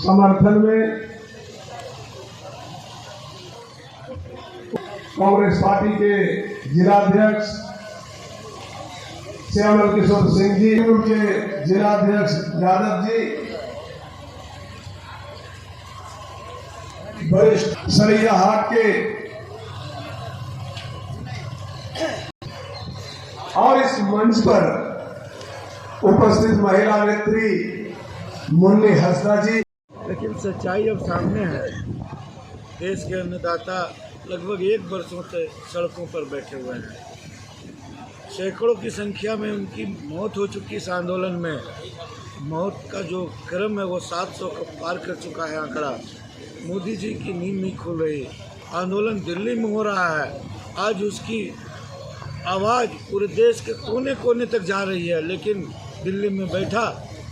समर्थन में कांग्रेस पार्टी के जिलाध्यक्ष श्यामल किशोर सिंह जी, उनके जिलाध्यक्ष यादव जी, वरिष्ठ सरिया हाट के और इस मंच पर उपस्थित महिला नेत्री मुन्नी हंसदा जी। लेकिन सच्चाई अब सामने है। देश के अन्नदाता लगभग 1 वर्षों से सड़कों पर बैठे हुए हैं। सैकड़ों की संख्या में उनकी मौत हो चुकी इस आंदोलन में। मौत का जो क्रम है वो 700 को पार कर चुका है आंकड़ा। मोदी जी की नींद नहीं खुल रही। आंदोलन दिल्ली में हो रहा है। आज उसकी आवाज़ पूरे देश के कोने कोने तक जा रही है, लेकिन दिल्ली में बैठा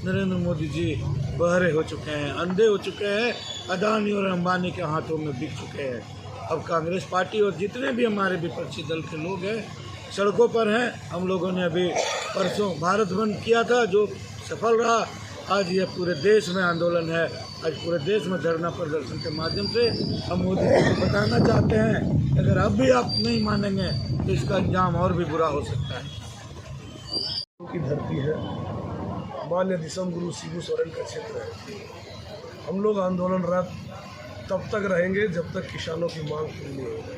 नरेंद्र मोदी जी बहरे हो चुके हैं, अंधे हो चुके हैं, अदानी और अंबानी के हाथों में बिक चुके हैं। अब कांग्रेस पार्टी और जितने भी हमारे विपक्षी दल के लोग हैं सड़कों पर हैं। हम लोगों ने अभी परसों भारत बंद किया था जो सफल रहा। आज ये पूरे देश में आंदोलन है। आज पूरे देश में धरना प्रदर्शन के माध्यम से हम मोदी जी को बताना चाहते हैं, अगर अब भी आप नहीं मानेंगे तो इसका अंजाम और भी बुरा हो सकता है। की धरती है, मान्य दिसम गुरु शिबू सोरेन का क्षेत्र है। हम लोग आंदोलनरत तब तक रहेंगे जब तक किसानों की मांग पूरी नहीं होगी।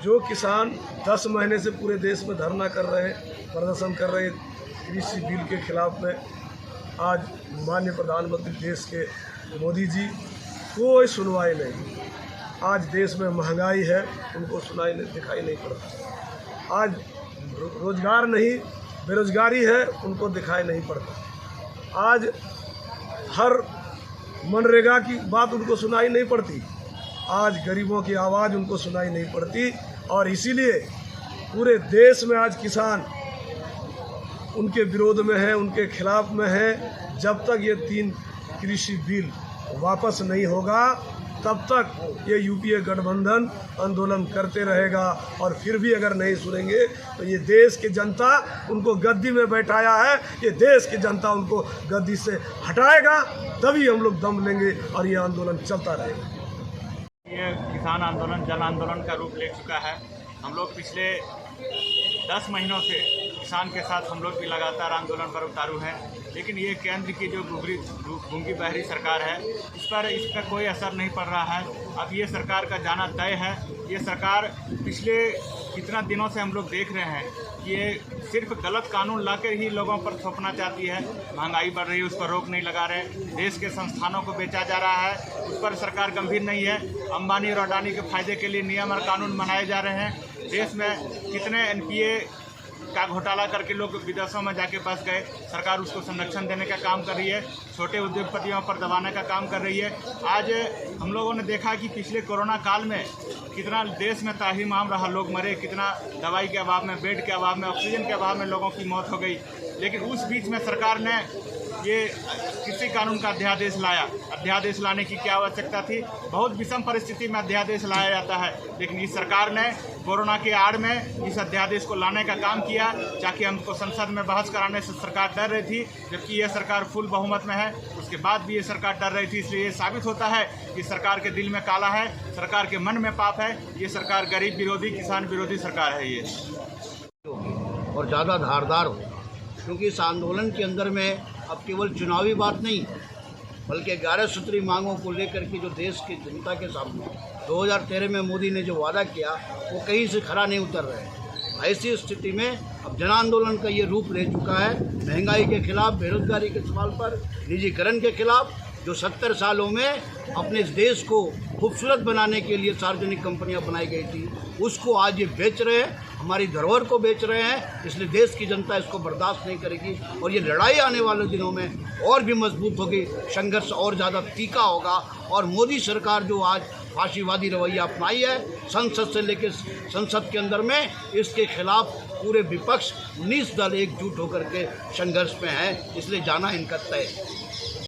जो किसान 10 महीने से पूरे देश में धरना कर रहे हैं, प्रदर्शन कर रहे कृषि बिल के खिलाफ में, आज माननीय प्रधानमंत्री देश के मोदी जी कोई सुनवाई नहीं। आज देश में महंगाई है, उनको दिखाई नहीं पड़ता। आज रोजगार नहीं, बेरोजगारी है, उनको दिखाई नहीं पड़ता। आज हर मनरेगा की बात उनको सुनाई नहीं पड़ती। आज गरीबों की आवाज़ उनको सुनाई नहीं पड़ती। और इसीलिए पूरे देश में आज किसान उनके विरोध में है, उनके खिलाफ में है। जब तक ये 3 कृषि बिल वापस नहीं होगा तब तक ये यूपीए गठबंधन आंदोलन करते रहेगा। और फिर भी अगर नहीं सुनेंगे तो ये देश की जनता उनको गद्दी में बैठाया है, ये देश की जनता उनको गद्दी से हटाएगा, तभी हम लोग दम लेंगे और ये आंदोलन चलता रहेगा। ये किसान आंदोलन जन आंदोलन का रूप ले चुका है। हम लोग पिछले 10 महीनों से किसान के साथ हम लोग भी लगातार आंदोलन पर उतारू हैं, लेकिन ये केंद्र की जो गूंगी बहरी सरकार है इसका कोई असर नहीं पड़ रहा है। अब ये सरकार का जाना तय है। ये सरकार पिछले कितना दिनों से हम लोग देख रहे हैं कि ये सिर्फ गलत कानून लाकर ही लोगों पर थोपना चाहती है। महंगाई बढ़ रही है, उस पर रोक नहीं लगा रहे। देश के संस्थानों को बेचा जा रहा है, उस पर सरकार गंभीर नहीं है। अंबानी और अडानी के फायदे के लिए नियम और कानून बनाए जा रहे हैं। देश में कितने एनपीए का घोटाला करके लोग विदेशों में जाके बस गए, सरकार उसको संरक्षण देने का काम कर रही है। छोटे उद्योगपतियों पर दबाने का काम कर रही है। आज हम लोगों ने देखा कि पिछले कोरोना काल में कितना देश में त्राहिमाम रहा, लोग मरे, कितना दवाई के अभाव में, बेड के अभाव में, ऑक्सीजन के अभाव में लोगों की मौत हो गई। लेकिन उस बीच में सरकार ने ये कृषि कानून का अध्यादेश लाया। अध्यादेश लाने की क्या आवश्यकता थी? बहुत विषम परिस्थिति में अध्यादेश लाया जाता है, लेकिन इस सरकार ने कोरोना के आड़ में इस अध्यादेश को लाने का काम किया ताकि हमको संसद में बहस कराने से सरकार डर रही थी, जबकि ये सरकार फुल बहुमत में है। उसके बाद भी ये सरकार डर रही थी। इसलिए ये साबित होता है कि सरकार के दिल में काला है, सरकार के मन में पाप है। ये सरकार गरीब विरोधी, किसान विरोधी सरकार है ये। और ज़्यादा धारदार हो, क्योंकि इस आंदोलन के अंदर में अब केवल चुनावी बात नहीं, बल्कि 11 सूत्री मांगों को लेकर के जो देश की जनता के सामने 2013 में मोदी ने जो वादा किया वो कहीं से खरा नहीं उतर रहे हैं। ऐसी स्थिति में अब जन आंदोलन का ये रूप ले चुका है। महंगाई के खिलाफ, बेरोजगारी के सवाल पर, निजीकरण के खिलाफ, जो 70 सालों में अपने इस देश को खूबसूरत बनाने के लिए सार्वजनिक कंपनियां बनाई गई थी, उसको आज ये बेच रहे हैं, हमारी धरोहर को बेच रहे हैं। इसलिए देश की जनता इसको बर्दाश्त नहीं करेगी और ये लड़ाई आने वाले दिनों में और भी मजबूत होगी, संघर्ष और ज़्यादा तीखा होगा। और मोदी सरकार जो आज फाशीवादी रवैया अपनाई है, संसद से लेकर संसद के अंदर में, इसके खिलाफ पूरे विपक्ष 19 दल एकजुट होकर के संघर्ष में हैं। इसलिए जाना इनका तय है।